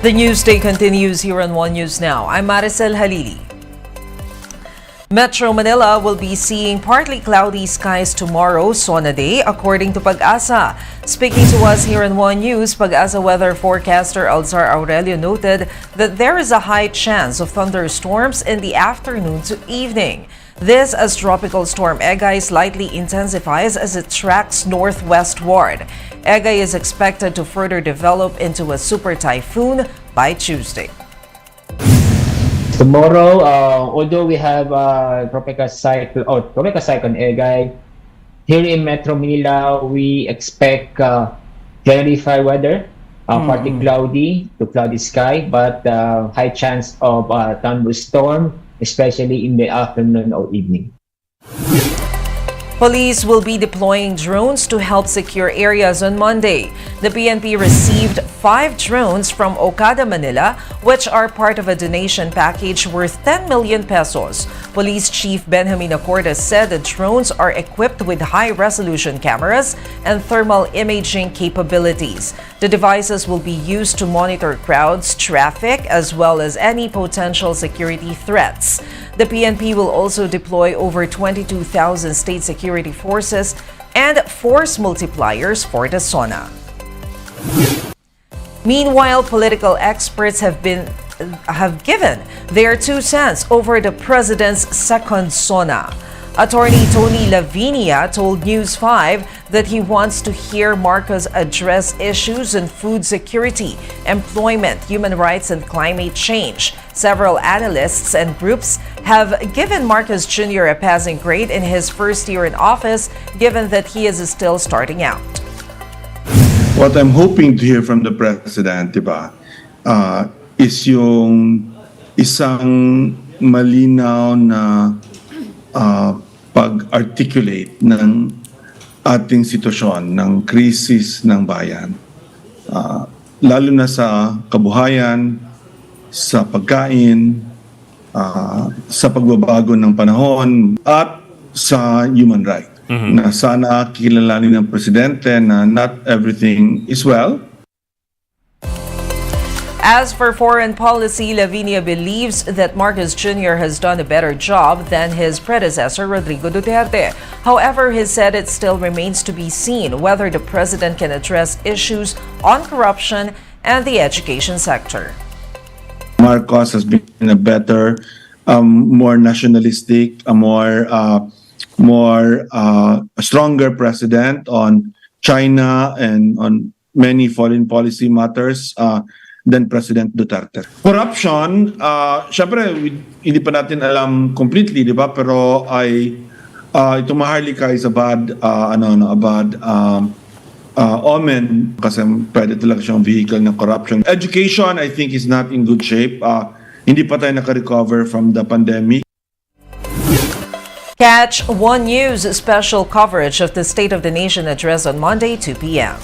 The news day continues here on One News Now. I'm Maricel Halili. Metro Manila will be seeing partly cloudy skies tomorrow, SONA day, according to PAGASA. Speaking to us here on One News, PAGASA weather forecaster Alzar Aurelio noted that there is a high chance of thunderstorms in the afternoon to evening. This as Tropical Storm Egay slightly intensifies as it tracks northwestward. Egay is expected to further develop into a super typhoon by Tuesday. Tomorrow, although we have tropical cyclone Egay, here in Metro Manila, we expect very fair weather, partly cloudy to cloudy sky, but high chance of thunderstorm, especially in the afternoon or evening. Police will be deploying drones to help secure areas on Monday. The PNP received 5 drones from Okada, Manila, which are part of a donation package worth 10 million pesos. Police Chief Benjamin Acorda said the drones are equipped with high-resolution cameras and thermal imaging capabilities. The devices will be used to monitor crowds, traffic, as well as any potential security threats. The PNP will also deploy over 22,000 state security forces and force multipliers for the SONA. Meanwhile, political experts have given their 2 cents over the president's second SONA. Attorney Tony Lavinia told News 5 that he wants to hear Marcos address issues in food security, employment, human rights, and climate change. Several analysts and groups have given Marcos Jr. a passing grade in his first year in office, given that he is still starting out. What I'm hoping to hear from the President, diba, is yung isang malinaw na pag-articulate ng ating sitwasyon, ng krisis ng bayan. Lalo na sa kabuhayan, sa pagkain, sa pagbabago ng panahon, at sa human right. Na sana kilalanin ng Presidente na not everything is well. As for foreign policy, Lavinia believes that Marcos Jr. has done a better job than his predecessor, Rodrigo Duterte. However, he said it still remains to be seen whether the president can address issues on corruption and the education sector. Marcos has been a better, more nationalistic, a stronger president on China and on many foreign policy matters than President Duterte. Corruption, syempre hindi pa natin alam completely, di ba? Pero ito Maharlika is a bad omen kasi pwede talaga siyang vehicle ng corruption. Education, I think, is not in good shape. Hindi pa tayo naka-recover from the pandemic. Catch One News special coverage of the State of the Nation address on Monday, 2 p.m.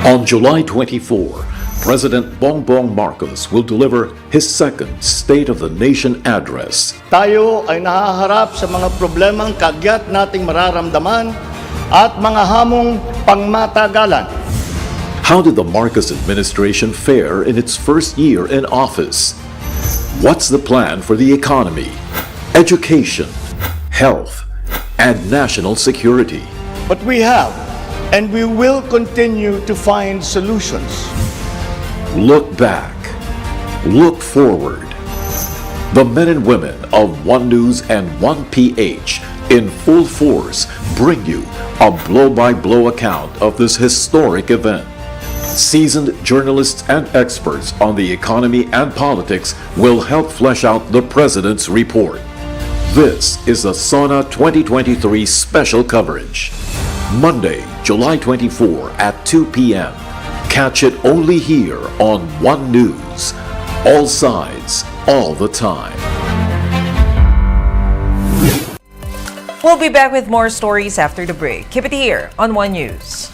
On July 24, President Bongbong Marcos will deliver his second State of the Nation address. Tayo ay nahaharap sa mga problemang kagyat nating mararamdaman at mga hamong pangmatagalan. How did the Marcos administration fare in its first year in office? What's the plan for the economy, education, health, and national security? But we have and we will continue to find solutions. Look back. Look forward. The men and women of One News and One PH in full force bring you a blow-by-blow account of this historic event. Seasoned journalists and experts on the economy and politics will help flesh out the President's report. This is the SONA 2023 special coverage. Monday, July 24 at 2 p.m. Catch it only here on One News. All sides, all the time. We'll be back with more stories after the break. Keep it here on One News.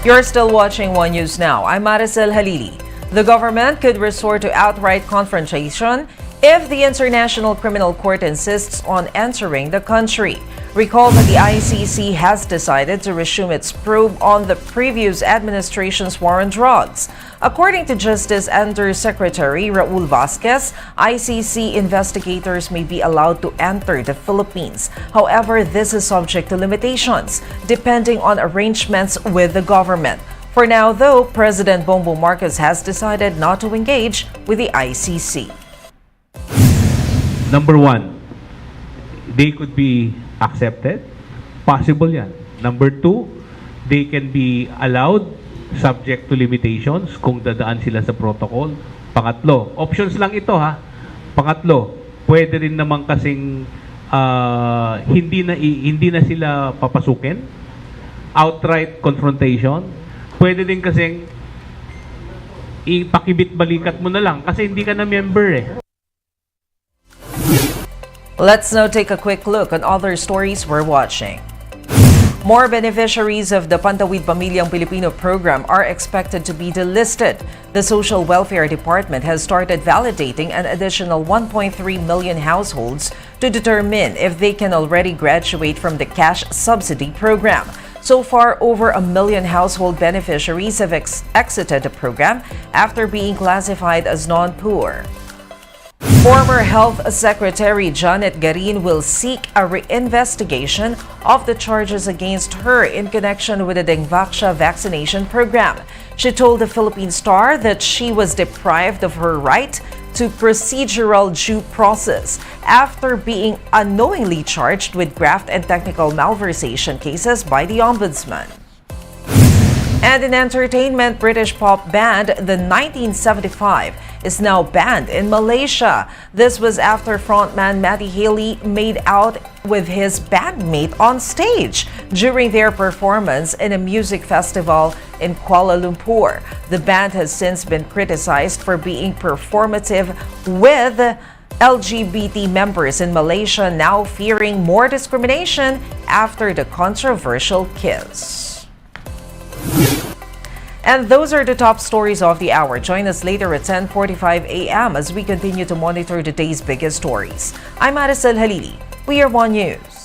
You're still watching One News Now. I'm Maricel Halili. The government could resort to outright confrontation if the International Criminal Court insists on entering the country. Recall that the ICC has decided to resume its probe on the previous administration's war on drugs. According to Justice Undersecretary Raul Vasquez, ICC investigators may be allowed to enter the Philippines. However, this is subject to limitations, depending on arrangements with the government. For now, though, President Bongbong Marcos has decided not to engage with the ICC. Number one, they could be accepted. Possible yan. Number two, they can be allowed subject to limitations kung dadaan sila sa protocol. Pangatlo, options lang ito ha. Pangatlo, pwede rin naman kasing hindi na sila papasukin. Outright confrontation. Pwede din kasing ipakibit-balikat mo na lang kasi hindi ka na member eh. Let's now take a quick look on other stories we're watching. More beneficiaries of the Pantawid Pamilyang Pilipino program are expected to be delisted. The Social Welfare Department has started validating an additional 1.3 million households to determine if they can already graduate from the cash subsidy program. So far, over 1 million household beneficiaries have exited the program after being classified as non-poor. Former Health Secretary Janet Garin will seek a reinvestigation of the charges against her in connection with the Gov't vaccination program. She told the Philippine Star that she was deprived of her right to procedural due process after being unknowingly charged with graft and technical malversation cases by the Ombudsman. And in entertainment, British pop band The 1975 is now banned in Malaysia. This was after frontman Matty Haley made out with his bandmate on stage during their performance in a music festival in Kuala Lumpur. The band has since been criticized for being performative, with LGBT members in Malaysia now fearing more discrimination after the controversial kiss. And those are the top stories of the hour. Join us later at 10:45 a.m. as we continue to monitor the day's biggest stories. I'm Maricel Halili. We are One News.